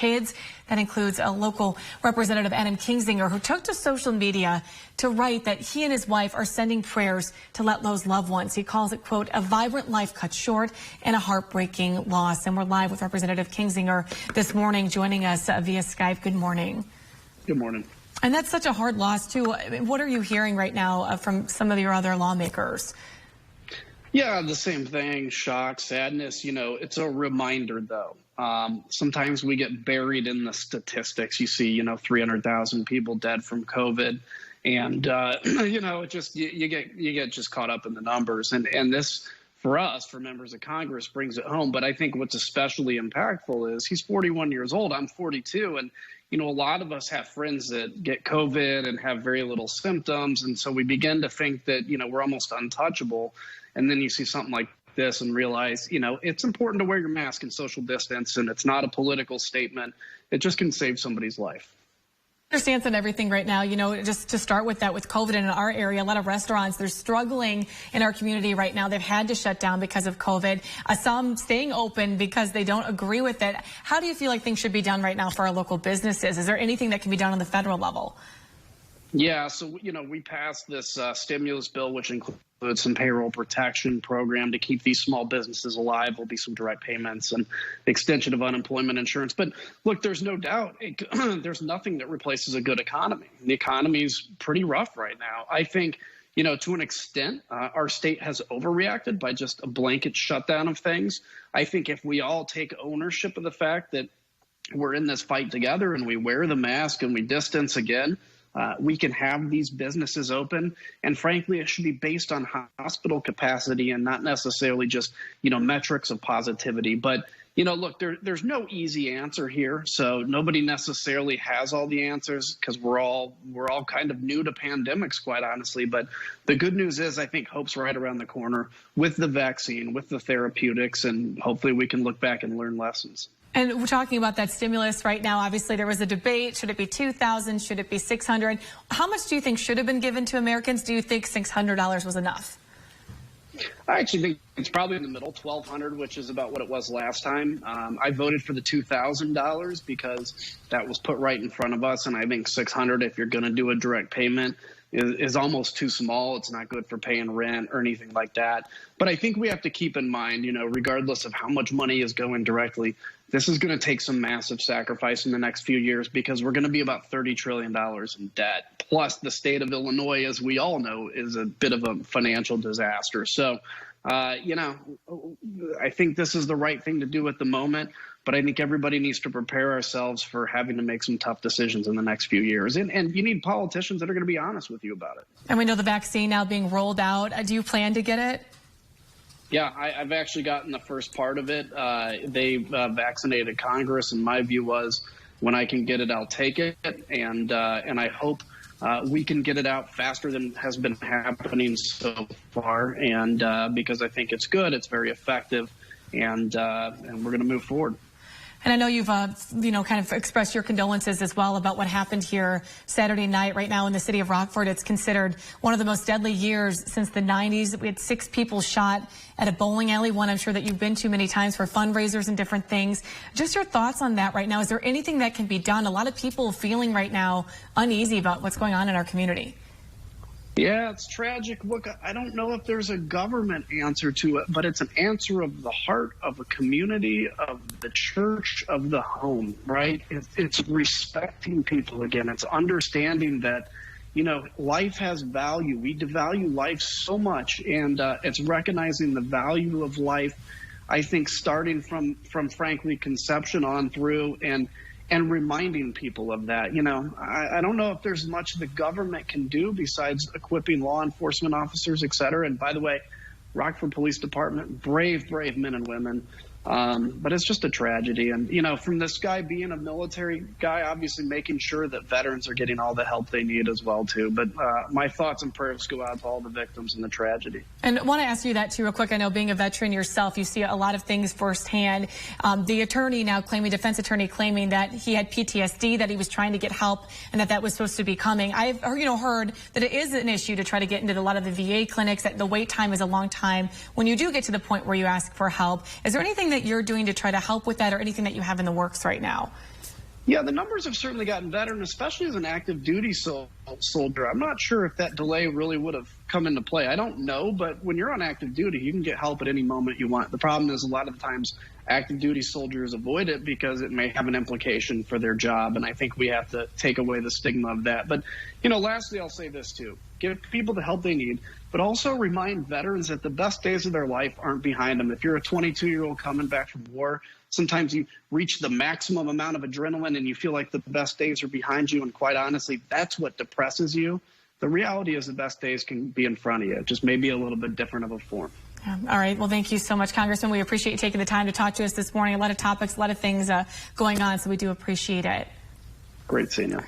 kids. That includes a local representative, Adam Kinzinger, who took to social media to write that he and his wife are sending prayers to Letlow's loved ones. He calls it, quote, a vibrant life cut short and a heartbreaking loss. And we're live with Representative Kinzinger this morning, joining us via Skype. Good morning. Good morning. And that's such a hard loss, too. I mean, what are you hearing right now from some of your other lawmakers? Yeah, the same thing, shock, sadness. You know, it's a reminder, though. Sometimes we get buried in the statistics. You see, 300,000 people dead from COVID. And, you get just caught up in the numbers. And this, for us, for members of Congress, brings it home. But I think what's especially impactful is he's 41 years old. I'm 42. And, a lot of us have friends that get COVID and have very little symptoms. And so we begin to think that, we're almost untouchable. And then you see something like this and realize, it's important to wear your mask and social distance. And it's not a political statement. It just can save somebody's life. Stance on everything right now, just to start with that, with COVID in our area, a lot of restaurants, they're struggling in our community right now. They've had to shut down because of COVID. Some staying open because they don't agree with it. How do you feel like things should be done right now for our local businesses? Is there anything that can be done on the federal level? Yeah, so, we passed this stimulus bill, which includes some payroll protection program to keep these small businesses alive. There'll be some direct payments and the extension of unemployment insurance. But look, there's no doubt there's nothing that replaces a good economy. The economy's pretty rough right now. I think, to an extent, our state has overreacted by just a blanket shutdown of things. I think if we all take ownership of the fact that we're in this fight together and we wear the mask and we distance again, we can have these businesses open. And frankly, it should be based on hospital capacity and not necessarily just, metrics of positivity. But, look, there's no easy answer here. So nobody necessarily has all the answers because we're all kind of new to pandemics, quite honestly. But the good news is I think hope's right around the corner with the vaccine, with the therapeutics, and hopefully we can look back and learn lessons. And we're talking about that stimulus right now. Obviously, there was a debate. Should it be $2,000? Should it be $600? How much do you think should have been given to Americans? Do you think $600 was enough? I actually think it's probably in the middle, $1,200, which is about what it was last time. I voted for the $2,000 because that was put right in front of us. And I think $600, if you're going to do a direct payment, is almost too small. It's not good for paying rent or anything like that. But I think we have to keep in mind, regardless of how much money is going directly, this is going to take some massive sacrifice in the next few years because we're going to be about $30 trillion in debt. Plus, the state of Illinois, as we all know, is a bit of a financial disaster. So, I think this is the right thing to do at the moment. But I think everybody needs to prepare ourselves for having to make some tough decisions in the next few years. And you need politicians that are going to be honest with you about it. And we know the vaccine now being rolled out. Do you plan to get it? Yeah, I've actually gotten the first part of it. They vaccinated Congress, and my view was when I can get it, I'll take it. And I hope we can get it out faster than has been happening so far. And because I think it's good, it's very effective, and we're going to move forward. And I know you've, kind of expressed your condolences as well about what happened here Saturday night. Right now in the city of Rockford, it's considered one of the most deadly years since the 90s. We had 6 people shot at a bowling alley, one I'm sure that you've been to many times for fundraisers and different things. Just your thoughts on that right now. Is there anything that can be done? A lot of people feeling right now uneasy about what's going on in our community. Yeah, it's tragic. Look, I don't know if there's a government answer to it, but it's an answer of the heart of a community, of the church, of the home, right? It's respecting people again. It's understanding that, life has value. We devalue life so much, and it's recognizing the value of life, I think, starting from frankly, conception on through and reminding people of that. I don't know if there's much the government can do besides equipping law enforcement officers, et cetera. And by the way, Rockford Police Department, brave men and women. But it's just a tragedy. And, from this guy being a military guy, obviously making sure that veterans are getting all the help they need as well, too. But my thoughts and prayers go out to all the victims in the tragedy. And I want to ask you that, too, real quick. I know being a veteran yourself, you see a lot of things firsthand. The attorney now defense attorney claiming that he had PTSD, that he was trying to get help, and that was supposed to be coming. I've heard that it is an issue to try to get into a lot of the VA clinics, that the wait time is a long time when you do get to the point where you ask for help. Is there anything that you're doing to try to help with that, or anything that you have in the works right now? Yeah, the numbers have certainly gotten better, and especially as an active duty soldier, I'm not sure if that delay really would have come into play. I don't know, but when you're on active duty, you can get help at any moment you want. The problem is a lot of the times active duty soldiers avoid it because it may have an implication for their job, and I think we have to take away the stigma of that. But, lastly, I'll say this too. Give people the help they need, but also remind veterans that the best days of their life aren't behind them. If you're a 22-year-old coming back from war, sometimes you reach the maximum amount of adrenaline and you feel like the best days are behind you, and quite honestly, that's what depresses you. The reality is the best days can be in front of you, just maybe a little bit different of a form. All right. Well, thank you so much, Congressman. We appreciate you taking the time to talk to us this morning. A lot of topics, a lot of things going on, so we do appreciate it. Great seeing you.